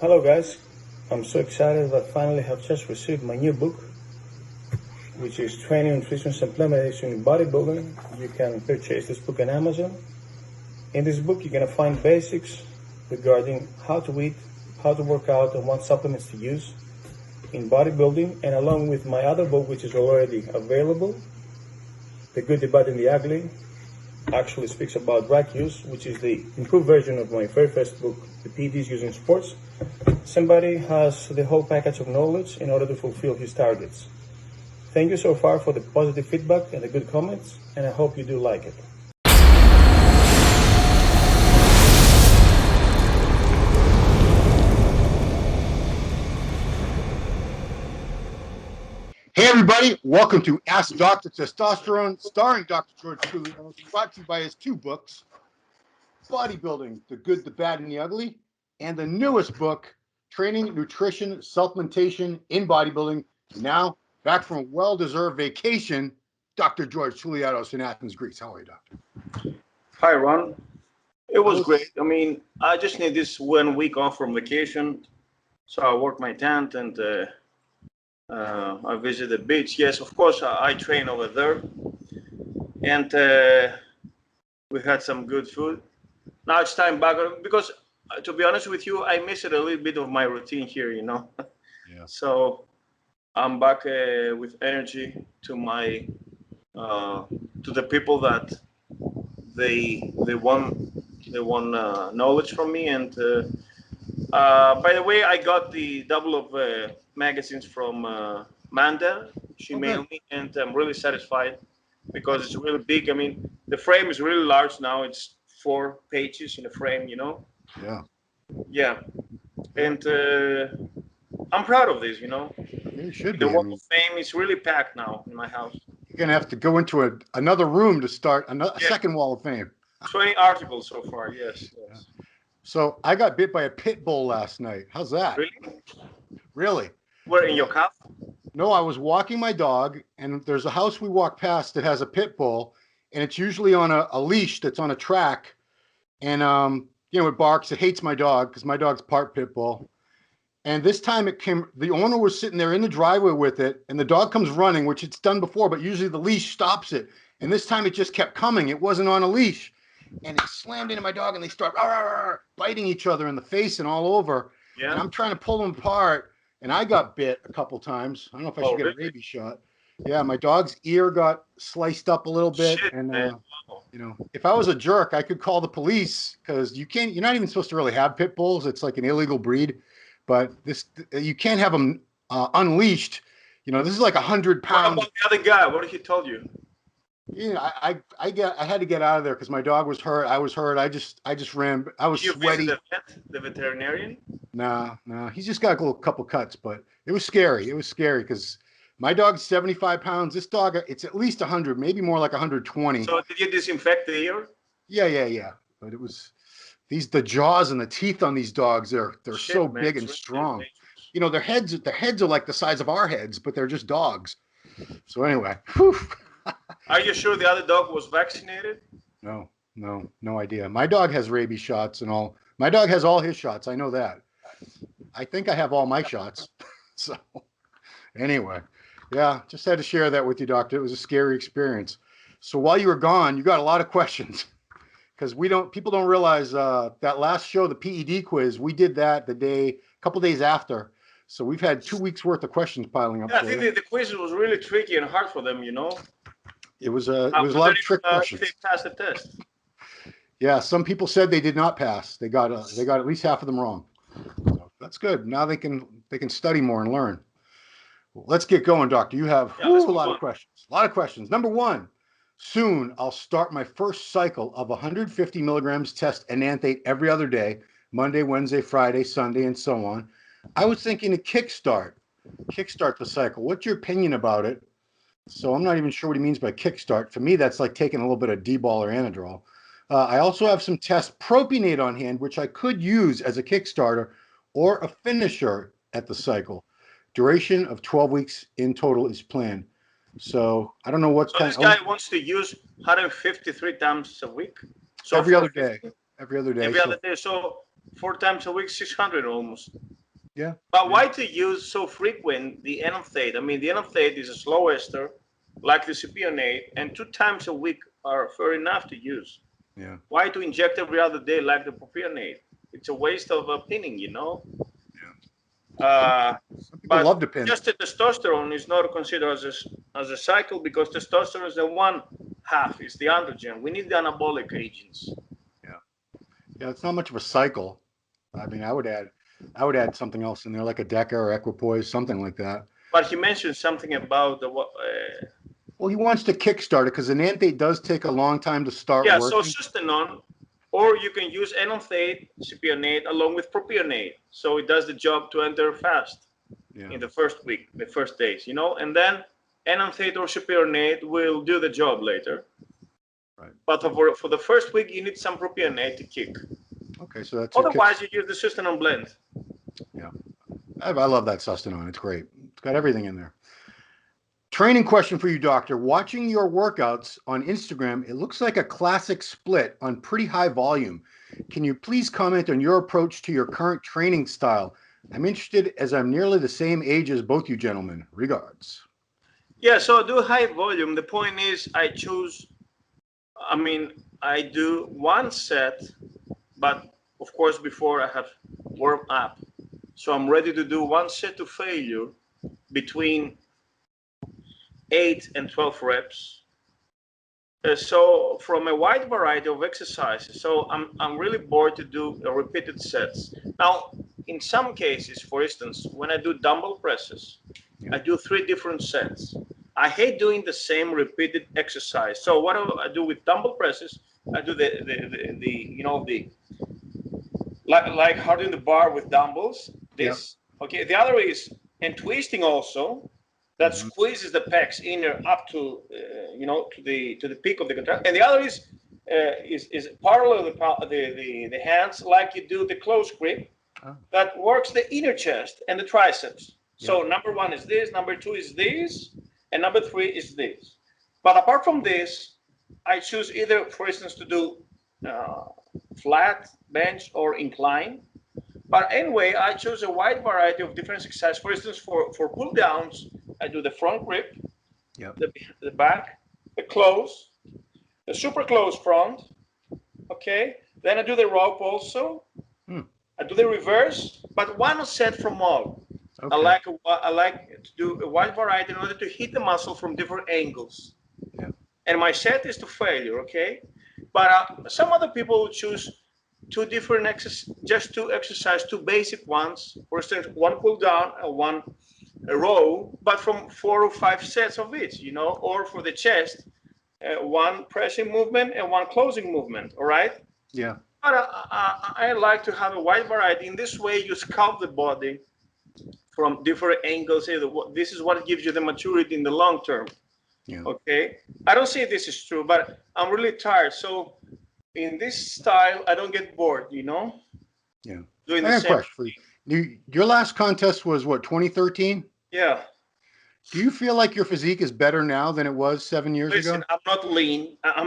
Hello guys, I'm so excited that I finally have just received my new book, which is Training, Nutrition, Supplementation in Bodybuilding. You can purchase this book on Amazon. In this book you're going to find basics regarding how to eat, how to work out, and what supplements to use in bodybuilding, and along with my other book, which is already available, The Good, the Bad, and the Ugly, actually speaks about drug use, which is the improved version of my very first book, The PEDs Used in Sports. Somebody has the whole package of knowledge in order to fulfill his targets. Thank you so far for the positive feedback and the good comments, and I hope you do like it. Hey everybody, welcome to Ask Dr. Testosterone, starring Dr. George Tulio, brought to you by his two books, Bodybuilding, The Good, the Bad, and the Ugly, and the newest book, Training, Nutrition, Supplementation in Bodybuilding. Now, back from a well-deserved vacation, Dr. George Tuliados in Athens, Greece. How are you, Doctor? Hi, Ron. It was great. I mean, I just need this 1 week off from vacation. So I work my tent and I visit the beach. Yes, of course, I train over there. And we had some good food. Now it's time back because, to be honest with you, I missed a little bit of my routine here, you know. Yeah. So I'm back with energy to my to the people that they want knowledge from me. And by the way, I got the double of magazines from Manda. She mailed me, and I'm really satisfied because it's really big. I mean, the frame is really large now. It's 4 pages in a frame, you know. Yeah. Yeah. And I'm proud of this, you know. You should be. The Wall of Fame is really packed now in my house. You're going to have to go into another room to start a second Wall of Fame. 20 articles so far, yes. So I got bit by a pit bull last night. How's that? Really? Really? Where, in your calf? No, I was walking my dog, and there's a house we walk past that has a pit bull, and it's usually on a leash that's on a track. And, it barks. It hates my dog because my dog's part pit bull. And this time the owner was sitting there in the driveway with it, and the dog comes running, which it's done before, but usually the leash stops it. And this time it just kept coming. It wasn't on a leash. And it slammed into my dog, and they start biting each other in the face and all over. Yeah. And I'm trying to pull them apart, and I got bit a couple times. I don't know if I should get a rabies shot. Yeah, my dog's ear got sliced up a little bit. Shit, and man. if I was a jerk, I could call the police because you're not even supposed to really have pit bulls. It's like an illegal breed. But you can't have them unleashed. This is like 100 pounds. What about the other guy? What did he told you? I had to get out of there because my dog was hurt. I was hurt. I just ran. I was sweaty. Visit the veterinarian? No. He's just got a couple cuts, but it was scary. It was scary because my dog's 75 pounds. This dog, it's at least 100, maybe more like 120. So did you disinfect the ear? Yeah. But it was the jaws and the teeth on these dogs. They're so big and strong. Their heads are like the size of our heads, but they're just dogs. So anyway. Whew. Are you sure the other dog was vaccinated? No idea. My dog has rabies shots and all. My dog has all his shots. I know that. I think I have all my shots. So anyway, yeah, just had to share that with you, Doctor. It was a scary experience. So while you were gone, you got a lot of questions because people don't realize that last show, the PED quiz, we did that a couple days after. So we've had 2 weeks worth of questions piling up. Yeah, I think the quiz was really tricky and hard for them, It was a lot of trick questions. They passed the test. Yeah, some people said they did not pass. They got at least half of them wrong. So that's good. Now they can study more and learn. Well, let's get going, Doctor. You have a lot of questions. A lot of questions. Number 1, soon I'll start my first cycle of 150 milligrams test enanthate every other day, Monday, Wednesday, Friday, Sunday, and so on. I was thinking to kickstart the cycle. What's your opinion about it? So I'm not even sure what he means by kickstart. For me, that's like taking a little bit of D-ball or Anadrol. I also have some test propionate on hand, which I could use as a kickstarter or a finisher at the cycle. Duration of 12 weeks in total is planned. So I don't know what's this guy wants to use 153 times a week. So every other day. Every other day. Every other day. So 4 times a week, 600 almost. Yeah. But why to use so frequent the enanthate? I mean, the enanthate is a slow ester, like the cypionate, and 2 times a week are fair enough to use. Yeah. Why to inject every other day like the propionate? It's a waste of a pinning, you know. Some people But love to pin. just the testosterone is not considered as a cycle because testosterone is the one half, is the androgen. We need the anabolic agents. Yeah, it's not much of a cycle. I mean, I would add something else in there, like a Deca or Equipoise, something like that. But he mentioned something about the Well, he wants to kickstart it because an enanthate does take a long time to start yeah, working. so sustanon, or you can use enanthate, cypionate along with propionate. So it does the job to enter fast in the first week, the first days, you know, and then enanthate or cypionate will do the job later. Right. But for the first week, you need some propionate to kick. Okay, so that's otherwise you use the sustanon blend. Yeah, I love that sustanon. It's great. It's got everything in there. Training question for you, doctor. Watching your workouts on Instagram, it looks like a classic split on pretty high volume. Can you please comment on your approach to your current training style? I'm interested as I'm nearly the same age as both you gentlemen. Regards. Yeah, so I do high volume. The point is I do one set, but of course before I have warmed up. So I'm ready to do one set to failure between 8 and 12 reps. So from a wide variety of exercises. So I'm really bored to do repeated sets. Now, in some cases, for instance, when I do dumbbell presses, I do 3 different sets. I hate doing the same repeated exercise. So what I do with dumbbell presses, I do like hardening the bar with dumbbells. This, okay. The other is and twisting also. That squeezes the pecs inner up to to the peak of the contraction. And the other is parallel the hands like you do the close grip. That works the inner chest and the triceps. So number 1 is this, number 2 is this, and number 3 is this. But apart from this, I choose either, for instance, to do flat, bench, or incline. But anyway, I choose a wide variety of different exercises. For instance, for pull downs, I do the front grip, the back, the close, the super close front. Okay. Then I do the rope also. I do the reverse, but one set from all. Okay. I like to do a wide variety in order to hit the muscle from different angles. And my set is to failure. Okay. But some other people will choose 2 different exercises, just 2 exercises, 2 basic ones. For instance, 1 pull down and 1 row, but from 4 or 5 sets of each, or for the chest, 1 pressing movement and 1 closing movement. All right. Yeah. But I like to have a wide variety. In this way, you sculpt the body from different angles. This is what gives you the maturity in the long term. Yeah. Okay. I don't say this is true, but I'm really tired. So in this style, I don't get bored, Yeah. Doing the same. Question for you. Your last contest was what, 2013? Yeah. Do you feel like your physique is better now than it was 7 years ago? I'm not lean. I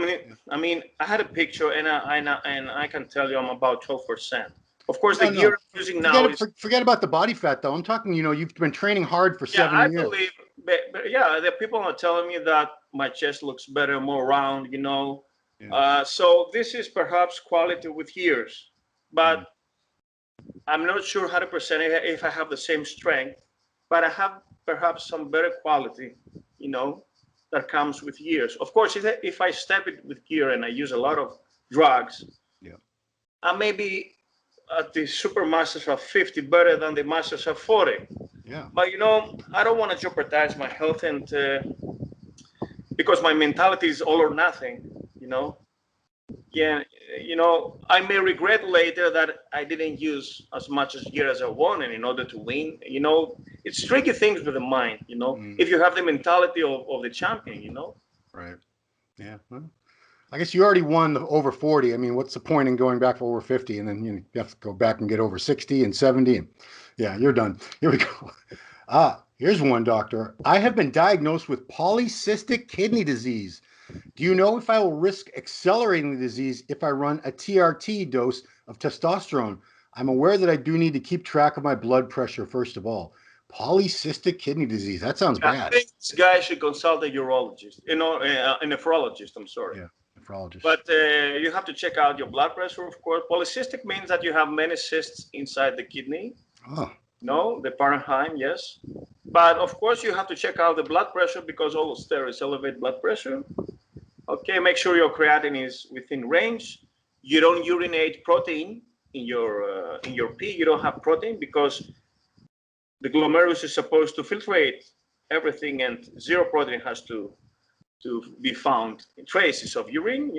mean, I had a picture, and I can tell you I'm about 12%. Of course, the gear I'm using now is. Forget about the body fat, though. I'm talking. You've been training hard for 7 years. I believe, but the people are telling me that my chest looks better, more round. So this is perhaps quality with years, but I'm not sure 100% if I have the same strength, but I have perhaps some better quality, that comes with years. Of course, if I step it with gear and I use a lot of drugs, I may be at the super masters of 50 better than the masters of 40. Yeah. But I don't want to jeopardize my health and because my mentality is all or nothing, Yeah, I may regret later that I didn't use as much as gear as I wanted in order to win. It's tricky things with the mind, if you have the mentality of the champion, Right. Yeah. Well, I guess you already won the over 40. I mean, what's the point in going back for over 50? And then you have to go back and get over 60 and 70. And yeah, you're done. Here we go. Here's one, doctor. I have been diagnosed with polycystic kidney disease. Do you know if I will risk accelerating the disease if I run a TRT dose of testosterone? I'm aware that I do need to keep track of my blood pressure, first of all. Polycystic kidney disease. That sounds I bad. think this guy should consult a urologist, a nephrologist, I'm sorry. Yeah, nephrologist. But you have to check out your blood pressure, of course. Polycystic means that you have many cysts inside the kidney. Oh. No, the parenchyma, yes. But of course, you have to check out the blood pressure because all steroids elevate blood pressure. Okay, make sure your creatinine is within range. You don't urinate protein in your pee. You don't have protein because the glomerulus is supposed to filtrate everything, and zero protein has to be found in traces of urine,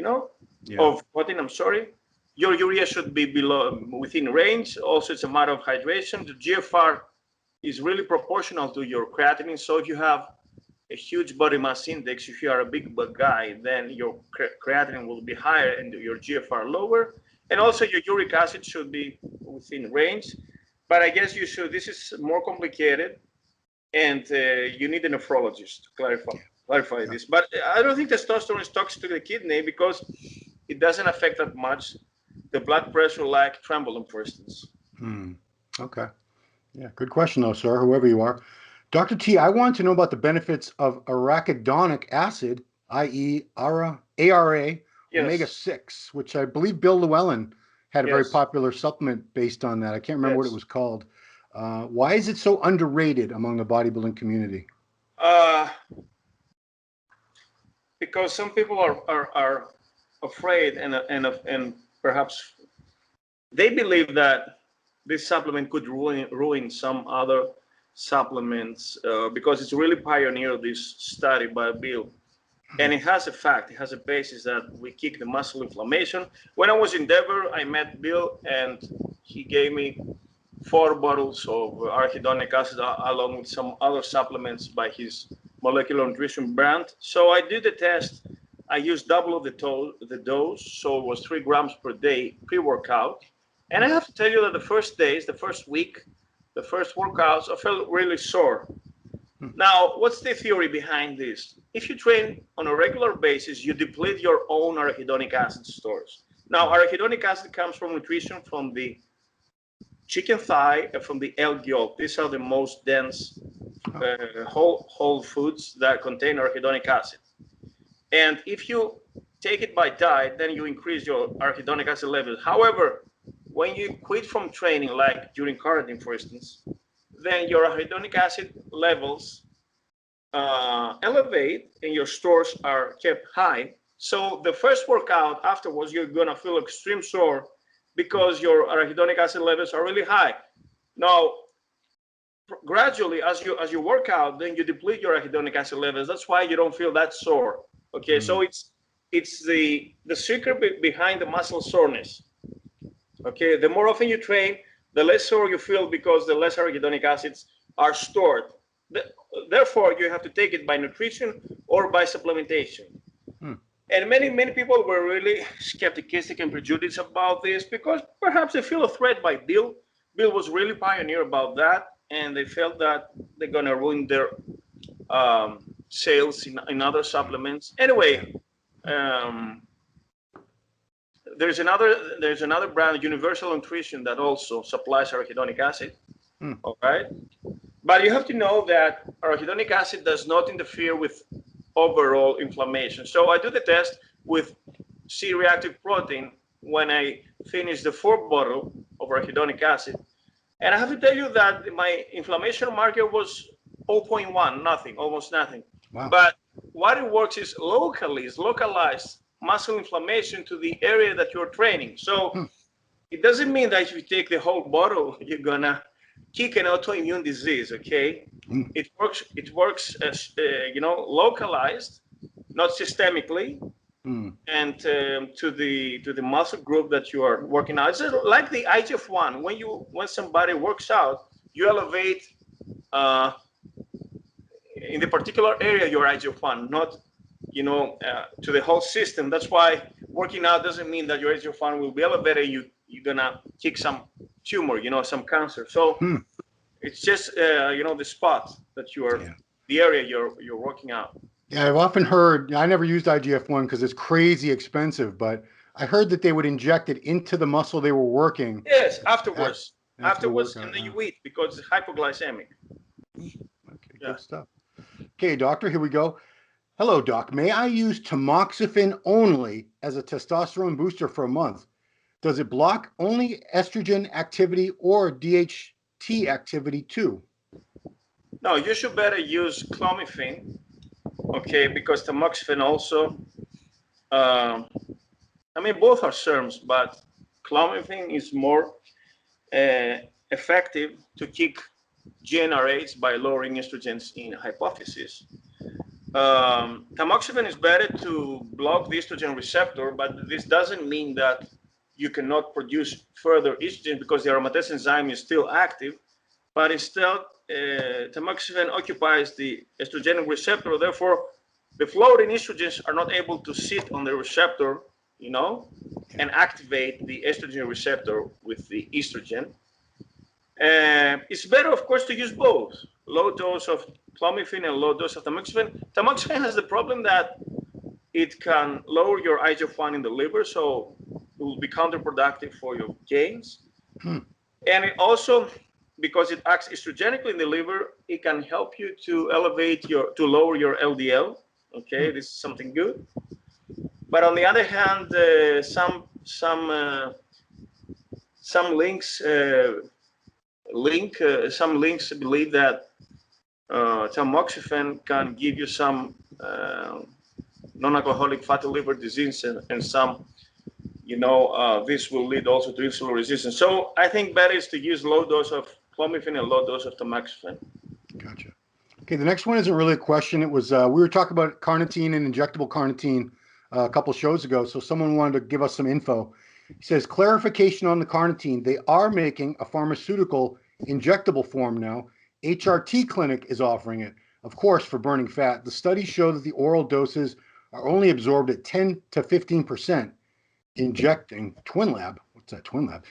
of protein, I'm sorry. Your urea should be within range. Also, it's a matter of hydration. The GFR is really proportional to your creatinine. So if you have a huge body mass index, if you are a big guy, then your creatinine will be higher and your GFR lower. And also your uric acid should be within range. But I guess you should, this is more complicated, and you need a nephrologist to clarify this. But I don't think testosterone is toxic to the kidney because it doesn't affect that much the blood pressure like Trembolone, for instance. Okay. Yeah, good question though, sir, whoever you are. Dr. T, I want to know about the benefits of arachidonic acid, i.e. ARA, yes. Omega-6, which I believe Bill Llewellyn had a very popular supplement based on that. I can't remember what it was called. Why is it so underrated among the bodybuilding community? Because some people are afraid and perhaps they believe that this supplement could ruin some other supplements because it's really pioneered this study by Bill. And it has a fact, it has a basis that we kick the muscle inflammation. When I was in Denver, I met Bill and he gave me 4 bottles of arachidonic acid along with some other supplements by his molecular nutrition brand. So I did the test. I used double of the dose, so it was 3 grams per day pre-workout. And I have to tell you that the first days, the first week, the first workouts, I felt really sore. Now, what's the theory behind this? If you train on a regular basis, you deplete your own arachidonic acid stores. Now, arachidonic acid comes from nutrition from the chicken thigh and from the elk yolk. These are the most dense whole foods that contain arachidonic acid. And if you take it by diet, then you increase your arachidonic acid levels. However, when you quit from training, like during quarantine, for instance, then your arachidonic acid levels elevate and your stores are kept high. So the first workout afterwards, you're gonna feel extreme sore because your arachidonic acid levels are really high. Now, gradually, as you work out, then you deplete your arachidonic acid levels. That's why you don't feel that sore. Okay, so it's the secret behind the muscle soreness. Okay, the more often you train, the less sore you feel because the less arachidonic acids are stored. Therefore, you have to take it by nutrition or by supplementation. And many people were really skepticistic and prejudiced about this because perhaps they feel a threat by Bill. Bill was really pioneer about that, and they felt that they're gonna ruin their sales in other supplements. Anyway, there's another brand, Universal Nutrition, that also supplies arachidonic acid. All right, but you have to know that arachidonic acid does not interfere with overall inflammation. So I do the test with C-reactive protein when I finish the 4th bottle of arachidonic acid, and I have to tell you that my inflammation marker was 0.1, nothing, almost nothing. Wow. But what it works is localized muscle inflammation to the area that you're training. So it doesn't mean that if you take the whole bottle, you're gonna kick an autoimmune disease. Okay, it works as localized, not systemically, and to the muscle group that you are working out. It's like the IGF-1. When somebody works out, you elevate in the particular area your IGF-1, not to the whole system. That's why working out doesn't mean that your IGF-1 will be elevated. You're gonna kick some tumor, some cancer. So it's just the spot that you are, the area you're working out. Yeah, I've often heard. I never used IGF-1 because it's crazy expensive, but I heard that they would inject it into the muscle they were working. Yes, afterwards. After the Afterwards, workout, and then yeah. you eat because it's hypoglycemic. Okay, Yeah. good stuff. Okay, doctor, here we go. Hello, doc. May I use tamoxifen only as a testosterone booster for a month? Does it block only estrogen activity or DHT activity too? No, you should better use clomiphene, okay, because tamoxifen also, I mean, both are serums, but clomiphene is more effective to kick GnRH by lowering estrogens in hypophysis. Tamoxifen is better to block the estrogen receptor, but this doesn't mean that you cannot produce further estrogen because the aromatase enzyme is still active, but instead tamoxifen occupies the estrogenic receptor. Therefore, the floating estrogens are not able to sit on the receptor, you know, and activate the estrogen receptor with the estrogen. It's better, of course, to use both low dose of clomiphene and low dose of tamoxifen. Tamoxifen has the problem that it can lower your IGF-1 in the liver, so it will be counterproductive for your gains. And it also, because it acts estrogenically in the liver, it can help you to lower your LDL. Okay, this is something good. But on the other hand, some links believe that tamoxifen can give you some non-alcoholic fatty liver disease and some, you know, this will lead also to insulin resistance. So I think better is to use low dose of clomiphene and low dose of tamoxifen. Gotcha. Okay, the next one isn't really a question. It was, we were talking about carnitine and injectable carnitine a couple shows ago, so someone wanted to give us some info. He says, clarification on the carnitine. They are making a pharmaceutical injectable form now. HRT Clinic is offering it, of course, for burning fat. The studies show that the oral doses are only absorbed at 10 to 15%. Injecting Twin Lab. What's that, Twin Lab?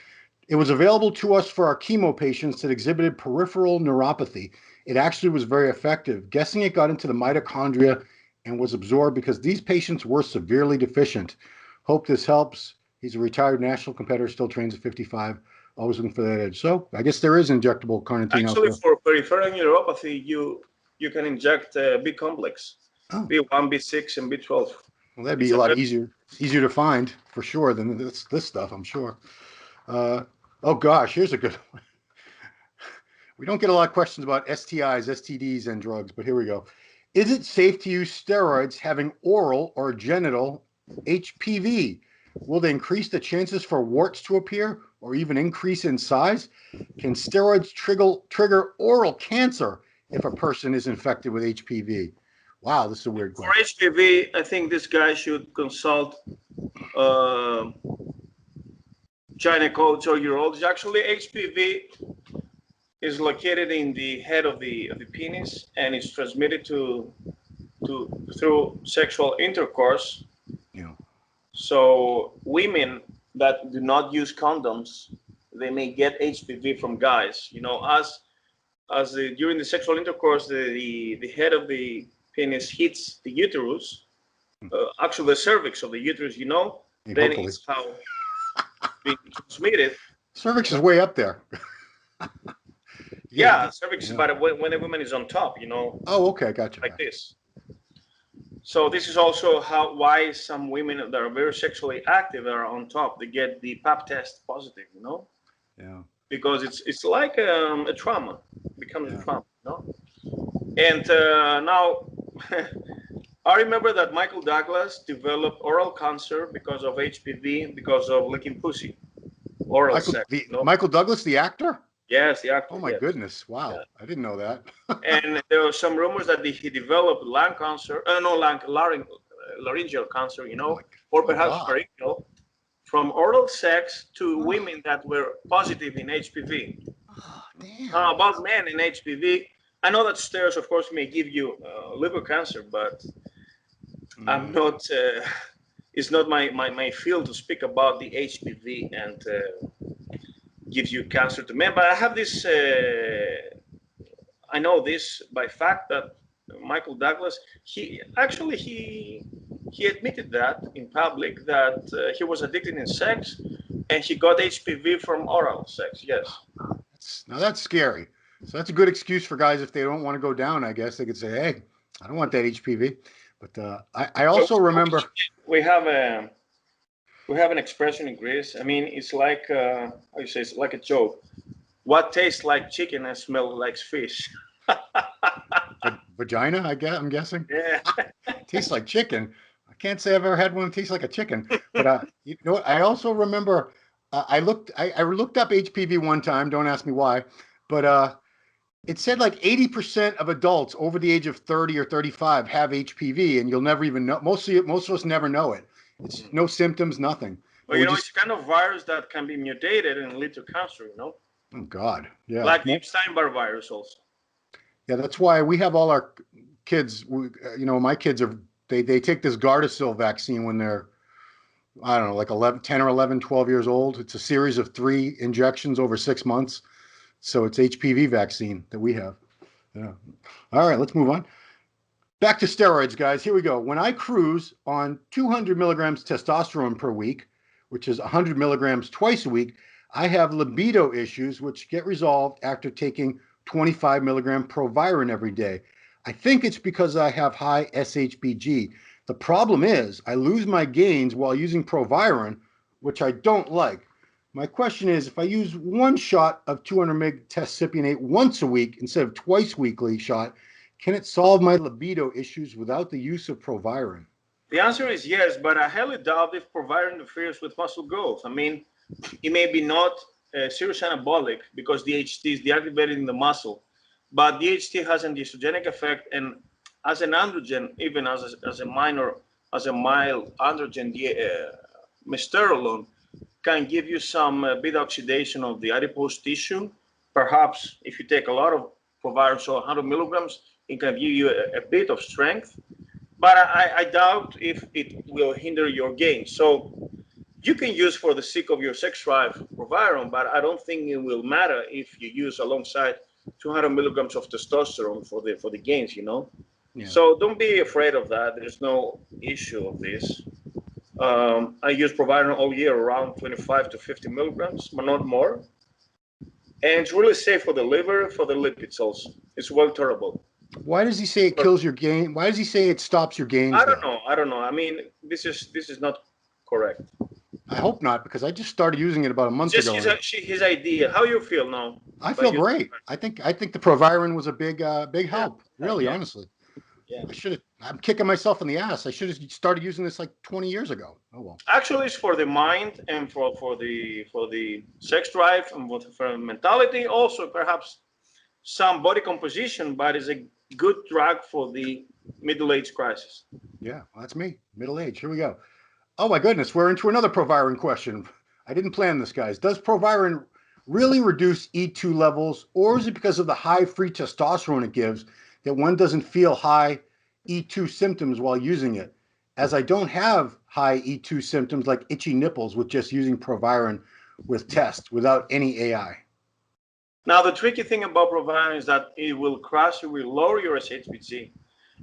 It was available to us for our chemo patients that exhibited peripheral neuropathy. It actually was very effective. Guessing it got into the mitochondria and was absorbed because these patients were severely deficient. Hope this helps. He's a retired national competitor, still trains at 55, always looking for that edge. So I guess there is injectable carnitine Actually, out there. for peripheral neuropathy, you can inject B complex, B1, B6, and B12. Well, that'd be a lot easier to find for sure than this stuff, I'm sure. Oh gosh, here's a good one. We don't get a lot of questions about STIs, STDs, and drugs, but here we go. Is it safe to use steroids having oral or genital HPV? Will they increase the chances for warts to appear or even increase in size? Can steroids trigger oral cancer if a person is infected with HPV? Wow, this is a weird question. For HPV, I think this guy should consult gynecologist or urologist. Actually, HPV is located in the head of the penis and is transmitted through sexual intercourse. Yeah. So women that do not use condoms, they may get HPV from guys. You know, during the sexual intercourse, the head of the penis hits the uterus, actually the cervix of the uterus. You know, then hopefully. it's how being transmitted. Cervix is way up there. Yeah, cervix is about when the woman is on top, you know. Oh, okay, gotcha. Like this. So this is also why some women that are very sexually active are on top. They get the pap test positive, you know. Yeah. Because it's like a trauma, it becomes a trauma, you know. And now, I remember that Michael Douglas developed oral cancer because of HPV, because of licking pussy, oral sex. Michael Douglas, the actor? Yes, the actor. Oh my goodness! Wow, yeah. I didn't know that. And there were some rumors that he developed lung cancer, laryngeal cancer, you know, or perhaps pharyngeal, from oral sex to women that were positive in HPV. Oh, damn. About men in HPV, I know that steroids, of course, may give you liver cancer, but I'm not. It's not my field to speak about the HPV and gives you cancer to men. But I have this. I know this by fact that Michael Douglas, he he admitted that in public that he was addicted in sex, and he got HPV from oral sex. Yes. Now that's scary. So that's a good excuse for guys if they don't want to go down. I guess they could say, "Hey, I don't want that HPV." But I also remember we have an expression in Greece. I mean, it's like how you say, it's like a joke. What tastes like chicken and smells like fish? vagina. I'm guessing. Yeah. Tastes like chicken. I can't say I've ever had one that tastes like a chicken. But you know what? I also remember I looked up HPV one time. Don't ask me why, but it said like 80% of adults over the age of 30 or 35 have HPV, and you'll never even know. Most of us never know it. It's no symptoms, nothing. Well, you know, it's kind of virus that can be mutated and lead to cancer, you know? Oh, God. Yeah. Like the Epstein-Barr virus also. Yeah, that's why we have all our kids, you know, my kids they take this Gardasil vaccine when they're, I don't know, like 10 or 11, 12 years old. It's a series of 3 injections over 6 months. So it's HPV vaccine that we have. Yeah. All right, let's move on. Back to steroids, guys. Here we go. When I cruise on 200 milligrams testosterone per week, which is 100 milligrams twice a week, I have libido issues, which get resolved after taking 25 milligram Proviron every day. I think it's because I have high SHBG. The problem is I lose my gains while using Proviron, which I don't like. My question is, if I use 1 shot of 200 mg tescipionate once a week instead of twice weekly shot, can it solve my libido issues without the use of Proviron? The answer is yes, but I highly doubt if Proviron interferes with muscle growth. I mean, it may be not serious anabolic because DHT is deactivating the muscle, but DHT has an estrogenic effect, and as an androgen, even as a mild androgen, mesterolone can give you some beta oxidation of the adipose tissue. Perhaps if you take a lot of Proviron, so 100 milligrams, it can give you a bit of strength, but I doubt if it will hinder your gain. So you can use for the sake of your sex drive Proviron, but I don't think it will matter if you use alongside 200 milligrams of testosterone for the gains, you know? Yeah. So don't be afraid of that. There's no issue of this. I use Proviron all year, around 25 to 50 milligrams, but not more. And it's really safe for the liver, for the lipids also. It's well tolerable. Why does he say it kills your gain? Why does he say it stops your gains? I don't know. I mean, this is not correct. I hope not, because I just started using it about a month ago. Just his idea. How you feel now? I feel great. I think the Proviron was a big help. Really, honestly. Yeah. I'm kicking myself in the ass. I should have started using this like 20 years ago. Oh well. Actually, it's for the mind and for the sex drive and for mentality. Also, perhaps some body composition, but it's a good drug for the middle-age crisis. Yeah, well, that's me. Middle age. Here we go. Oh my goodness, we're into another Proviron question. I didn't plan this, guys. Does Proviron really reduce E2 levels, or is it because of the high free testosterone it gives that one doesn't feel high E2 symptoms while using it? As I don't have high E2 symptoms like itchy nipples with just using Proviron with test without any AI. Now, the tricky thing about Proviron is that it will lower your SHBG.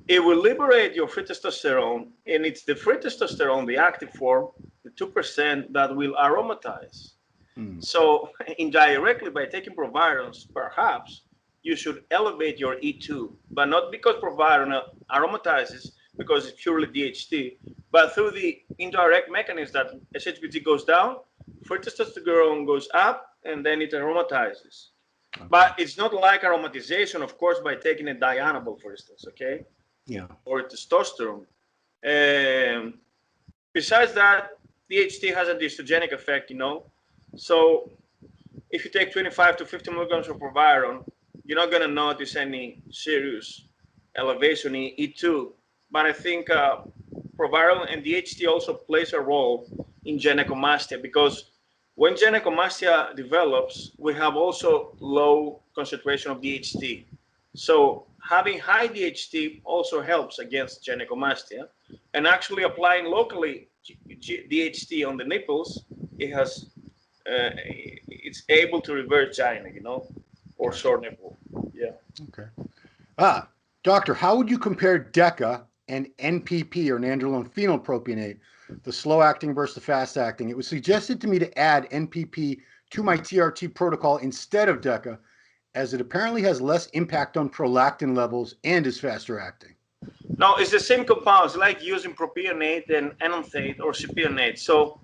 It will liberate your free testosterone, and it's the free testosterone, the active form, the 2%, that will aromatize. So indirectly, by taking Provirons, perhaps you should elevate your E2, but not because Proviron aromatizes, because it's purely DHT, but through the indirect mechanism that SHBG goes down, free testosterone goes up, and then it aromatizes. Okay. But it's not like aromatization, of course, by taking a dianabol, for instance, okay? Yeah. Or testosterone. Besides that, DHT has a estrogenic effect, you know? So if you take 25 to 50 milligrams of Proviron, you're not going to notice any serious elevation in E2. But I think Proviron and DHT also plays a role in gynecomastia, because when gynecomastia develops, we have also low concentration of DHT. So having high DHT also helps against gynecomastia. And actually applying locally DHT on the nipples, it's able to reverse gyne, you know, or sore nipple. Yeah. Okay. Doctor, how would you compare DECA and NPP, or nandrolone phenylpropionate, the slow-acting versus the fast-acting. It was suggested to me to add NPP to my TRT protocol instead of DECA, as it apparently has less impact on prolactin levels and is faster-acting. No, it's the same compounds, like using propionate and enanthate or cypionate. So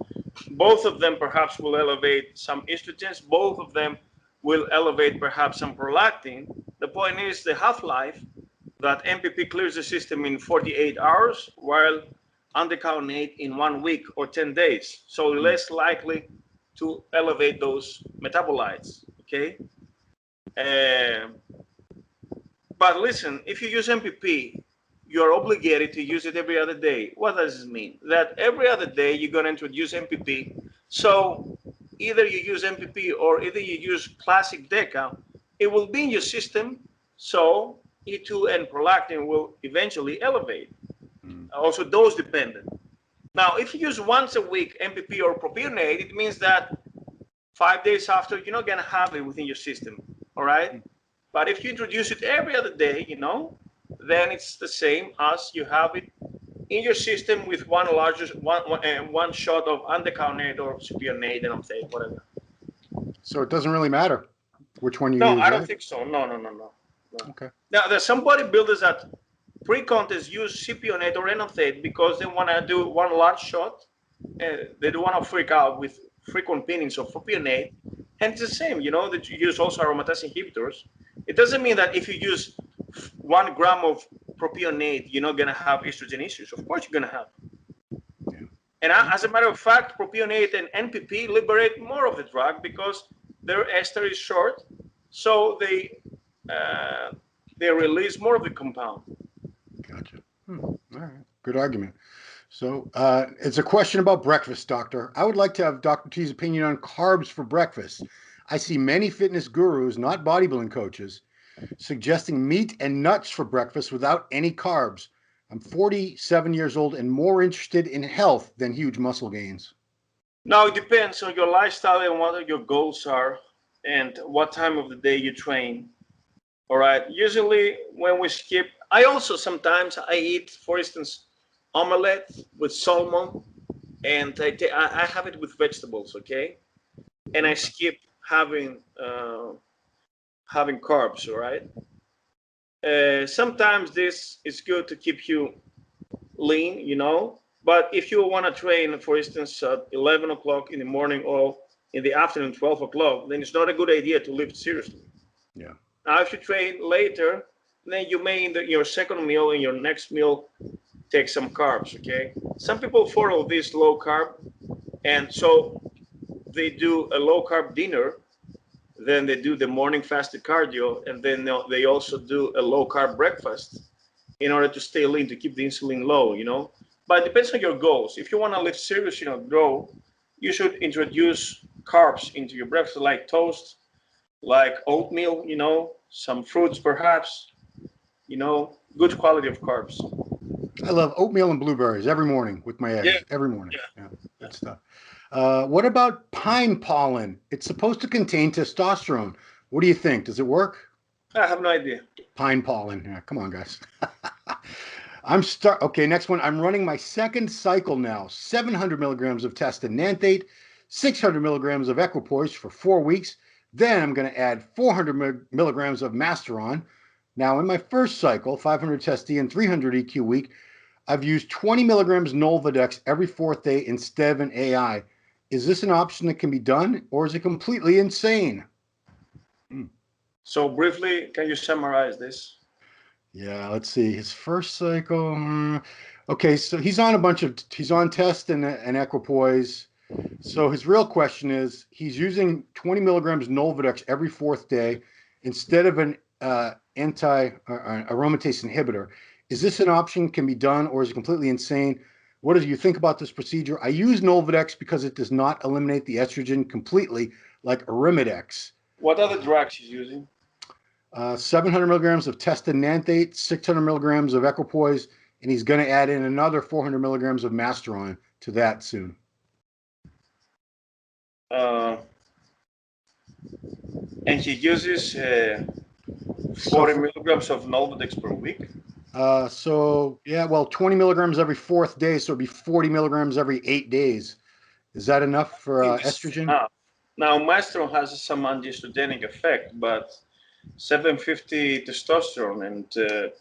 both of them perhaps will elevate some estrogens. Both of them will elevate perhaps some prolactin. The point is the half-life, that MPP clears the system in 48 hours, while undecanoate in 1 week or 10 days. So less likely to elevate those metabolites, okay? But listen, if you use MPP, you're obligated to use it every other day. What does this mean? That every other day you're going to introduce MPP. So either you use MPP or either you use classic DECA, it will be in your system. So E2 and prolactin will eventually elevate. Also dose dependent. Now, if you use once a week MPP or propionate, it means that 5 days after, you're not going to have it within your system. All right. But if you introduce it every other day, you know, then it's the same as you have it in your system with one shot of undecanoate or cypionate, and I'm saying whatever. So it doesn't really matter which one you No, use, I don't right? think so. No. Okay. Now, there's some bodybuilders that pre-contest use cypionate or enanthate because they want to do one large shot. They don't want to freak out with frequent pinnings of propionate. And it's the same, you know, that you use also aromatase inhibitors. It doesn't mean that if you use 1 gram of propionate, you're not going to have estrogen issues. Of course, you're going to have. Yeah. And as a matter of fact, propionate and NPP liberate more of the drug because their ester is short, so they release more of the compound. Gotcha. All right. Good argument. So it's a question about breakfast, doctor. I would like to have Dr. T's opinion on carbs for breakfast. I see many fitness gurus, not bodybuilding coaches, suggesting meat and nuts for breakfast without any carbs. I'm 47 years old and more interested in health than huge muscle gains. Now, it depends on your lifestyle and what your goals are and what time of the day you train. All right. Usually when we skip, I also sometimes I eat, for instance, omelette with salmon, and I have it with vegetables, okay? And I skip having carbs, all right? Sometimes this is good to keep you lean, you know, but if you want to train, for instance, at 11 o'clock in the morning or in the afternoon, 12 o'clock, then it's not a good idea to lift seriously. Yeah. Now, if you train later, then you may in your second meal and your next meal take some carbs, okay? Some people follow this low carb, and so they do a low carb dinner, then they do the morning fasted cardio, and then they also do a low carb breakfast in order to stay lean, to keep the insulin low, you know? But it depends on your goals. If you want to live serious, you know, grow, you should introduce carbs into your breakfast, like toast, like oatmeal, you know, some fruits perhaps, you know, good quality of carbs. I love oatmeal and blueberries every morning with my eggs. Every morning. Yeah. Good stuff. What about pine pollen? It's supposed to contain testosterone. What do you think? Does it work? I have no idea. Pine pollen. Yeah, come on, guys. Okay, next one. I'm running my second cycle now. 700 milligrams of testo, 600 milligrams of equipoise for 4 weeks. Then I'm going to add 400 milligrams of masteron. Now, in my first cycle, 500 testo and 300 EQ week, I've used 20 milligrams Nolvadex every 4th day instead of an AI. Is this an option that can be done, or is it completely insane? So briefly, can you summarize this? Yeah, let's see. His first cycle. Okay, so he's on test and equipoise. So his real question is, he's using 20 milligrams Nolvadex every 4th day instead of an aromatase inhibitor. Is this an option, can be done, or is it completely insane? What do you think about this procedure? I use Nolvadex because it does not eliminate the estrogen completely like Arimidex. What other drugs he's using? 700 milligrams of testo, 600 milligrams of equipoise, and he's going to add in another 400 milligrams of masteron to that soon. And he uses 40 milligrams of Nolvadex per week? So yeah, well, 20 milligrams every fourth day, so it'd be 40 milligrams every 8 days. Is that enough for estrogen? Now, Maestro has some anti-estrogenic effect, but 750 testosterone and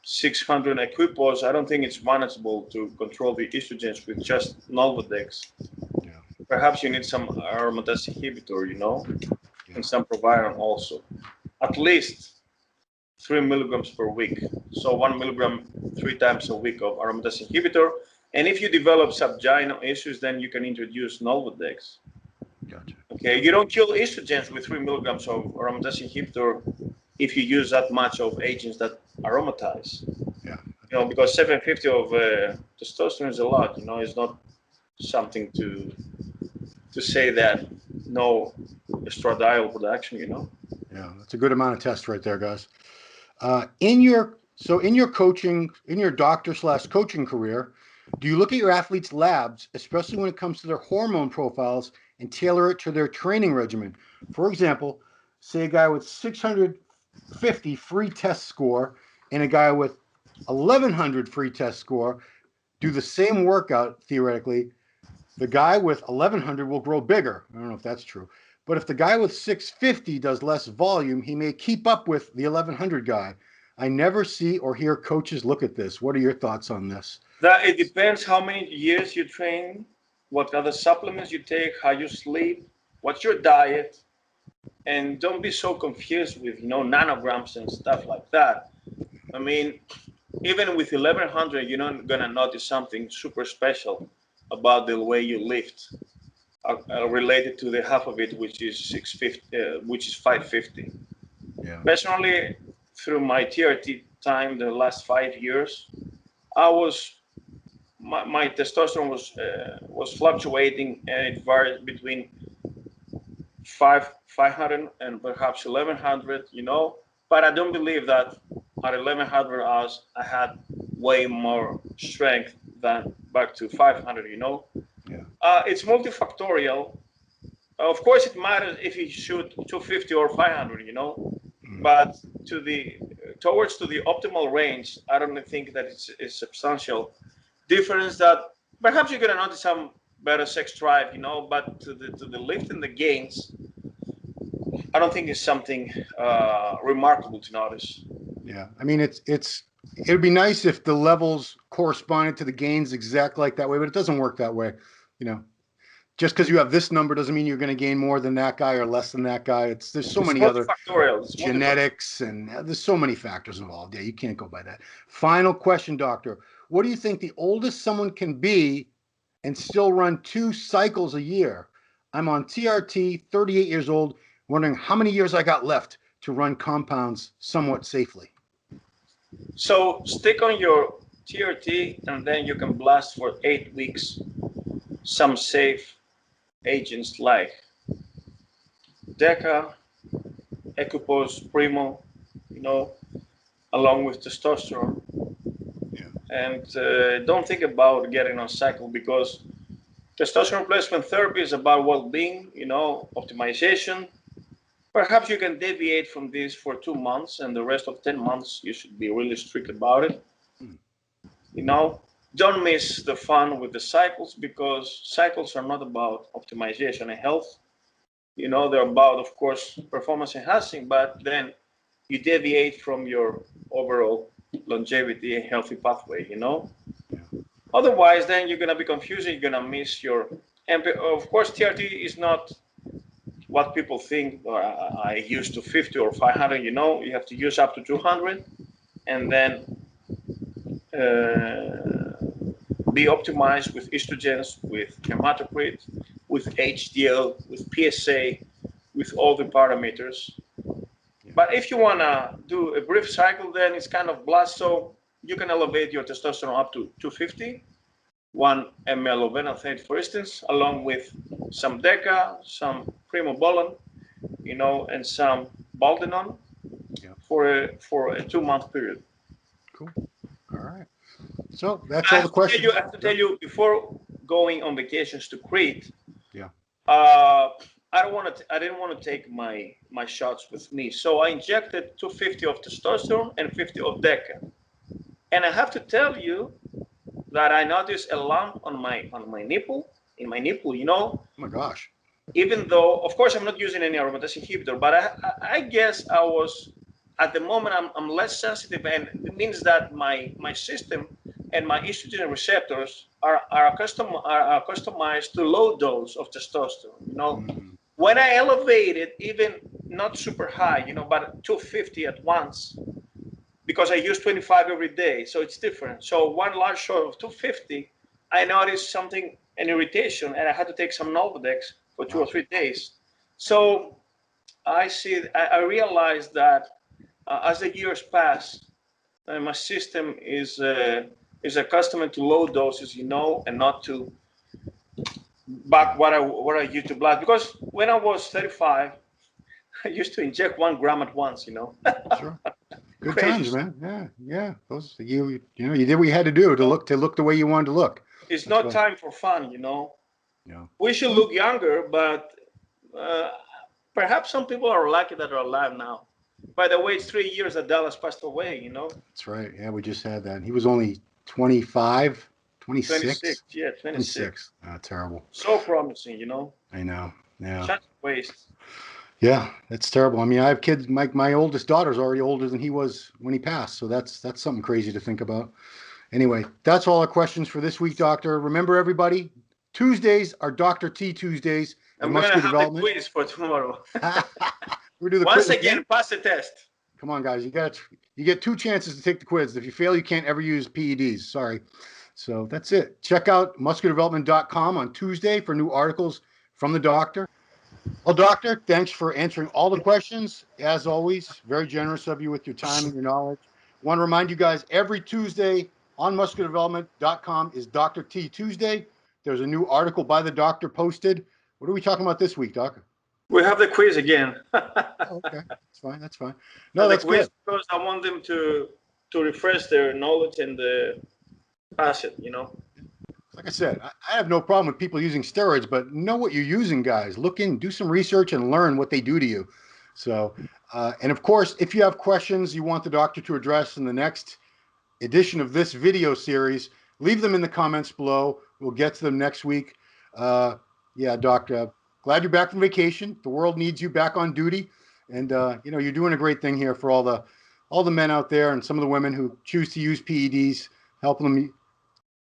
600 equipos, I don't think it's manageable to control the estrogens with just Nolvadex. Yeah. Perhaps you need some aromatase inhibitor, Yeah. and some proviron also. At least 3 milligrams per week. So 1 milligram 3 times a week of aromatase inhibitor. And if you develop subvaginal issues, then you can introduce Nolvadex. Gotcha. Okay, you don't kill estrogens with 3 milligrams of aromatase inhibitor if you use that much of agents that aromatize. Yeah. Because 750 of testosterone is a lot. It's not something to say that no estradiol production. Yeah, that's a good amount of tests right there, guys. In your coaching, in your doctor/coaching career, do you look at your athletes' labs, especially when it comes to their hormone profiles, and tailor it to their training regimen? For example, say a guy with 650 free test score and a guy with 1100 free test score do the same workout theoretically. The guy with 1100 will grow bigger. I don't know if that's true. But if the guy with 650 does less volume, he may keep up with the 1100 guy. I never see or hear coaches look at this. What are your thoughts on this? That it depends how many years you train, what other supplements you take, how you sleep, what's your diet, and don't be so confused with nanograms and stuff like that. I mean, even with 1100, you're not gonna notice something super special about the way you lift, related to the half of it, which is 650, which is 550. Yeah. Personally, through my TRT time, the last 5 years, my testosterone was fluctuating, and it varied between 500 and perhaps 1100. But I don't believe that at 1100 hours I had way more strength than back to 500. Yeah. It's multifactorial. Of course, it matters if you shoot 250 or 500. But towards the optimal range, I don't think that it's substantial difference. That perhaps you're gonna notice some better sex drive, but to the lift and the gains, I don't think it's something remarkable to notice. Yeah. I mean, it'd be nice if the levels corresponded to the gains exact like that way, but it doesn't work that way. Just because you have this number doesn't mean you're going to gain more than that guy or less than that guy. There's so many other genetics and there's so many factors involved. Yeah, you can't go by that. Final question, doctor. What do you think the oldest someone can be and still run 2 cycles a year? I'm on TRT, 38 years old, wondering how many years I got left to run compounds somewhat safely. So stick on your TRT and then you can blast for 8 weeks some safe agents like Deca, Equipos, Primo, along with testosterone. Yeah. And don't think about getting on cycle, because testosterone replacement therapy is about well-being, optimization. Perhaps you can deviate from this for 2 months, and the rest of 10 months you should be really strict about it. Don't miss the fun with the cycles, because cycles are not about optimization and health. They're about, of course, performance enhancing, but then you deviate from your overall longevity and healthy pathway. Yeah. Otherwise, then you're going to be confused. You're going to miss your, and of course, TRT is not what people think. I used to 50 or 500. You have to use up to 200, and then be optimized with estrogens, with hematocrit, with HDL, with PSA, with all the parameters. Yeah. But if you want to do a brief cycle, then it's kind of blast. So you can elevate your testosterone up to 250, 1 ml of enanthate, for instance, along with some Deca, some Primobolan, and some Baldinon, yeah, for a 2-month period. Cool. All right. So that's all the questions. I have to tell you, before going on vacations to Crete, yeah, I didn't want to take my shots with me, so I injected 250 of testosterone and 50 of Deca. And I have to tell you that I noticed a lump on my nipple, in my nipple, you know. Oh my gosh. Even though, of course, I'm not using any aromatase inhibitor, but I guess I was, at the moment, I'm less sensitive, and it means that my system and my estrogen receptors are customized to low dose of testosterone. You know, when I elevate it, even not super high, you know, but 250 at once, because I use 25 every day, so it's different. So one large shot of 250, I noticed something, an irritation, and I had to take some Nolvadex for 2 or 3 days. So I realized that as the years pass, my system is accustomed to low doses, you know, and not to back what I used to blast. Because when I was 35, I used to inject 1 gram at once, you know. Sure. Good times, man. Yeah, yeah. Those you know, you did what you had to do to look the way you wanted to look. It's not time for fun, you know. Yeah. We should look younger, but perhaps some people are lucky that are alive now. By the way, it's 3 years that Dallas passed away, you know. That's right. Yeah, we just had that. He was only 25, 26. 26, yeah, 26. Terrible. So promising, you know. I know. Yeah. Such a waste. Yeah, that's terrible. I mean, I have kids. My oldest daughter's already older than he was when he passed. So that's something crazy to think about. Anyway, that's all our questions for this week, Doctor. Remember, everybody, Tuesdays are Dr. T Tuesdays. I'm going to have the quiz for tomorrow. We'll do the Once quiz again, pass the test. Come on, guys. You get 2 chances to take the quiz. If you fail, you can't ever use PEDs. Sorry. So that's it. Check out musculardevelopment.com on Tuesday for new articles from the doctor. Well, doctor, thanks for answering all the questions. As always, very generous of you with your time and your knowledge. Want to remind you guys, every Tuesday on musculardevelopment.com is Dr. T Tuesday. There's a new article by the doctor posted. What are we talking about this week, Doc? We have the quiz again. Okay, that's fine. That's fine. No, that's good. Because I want them to refresh their knowledge and pass it, you know. Like I said, I have no problem with people using steroids, but know what you're using, guys. Look in, do some research, and learn what they do to you. So, and of course, if you have questions you want the doctor to address in the next edition of this video series, leave them in the comments below. We'll get to them next week. Yeah, Doc, glad you're back from vacation. The world needs you back on duty. And, you know, you're doing a great thing here for all the men out there and some of the women who choose to use PEDs, helping them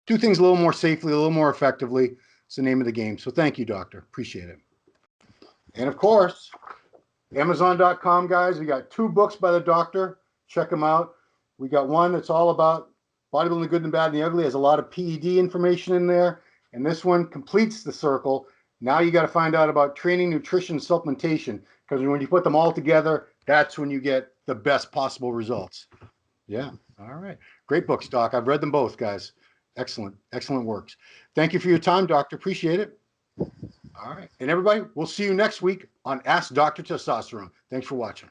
do things a little more safely, a little more effectively. It's the name of the game. So thank you, doctor. Appreciate it. And of course, Amazon.com, guys. We got 2 books by the doctor. Check them out. We got one that's all about bodybuilding, the good and the bad and the ugly. Has a lot of PED information in there. And this one completes the circle. Now you got to find out about training, nutrition, supplementation. Because when you put them all together, that's when you get the best possible results. Yeah. All right. Great books, Doc. I've read them both, guys. Excellent. Excellent works. Thank you for your time, Doctor. Appreciate it. All right. And everybody, we'll see you next week on Ask Dr. Testosterone. Thanks for watching.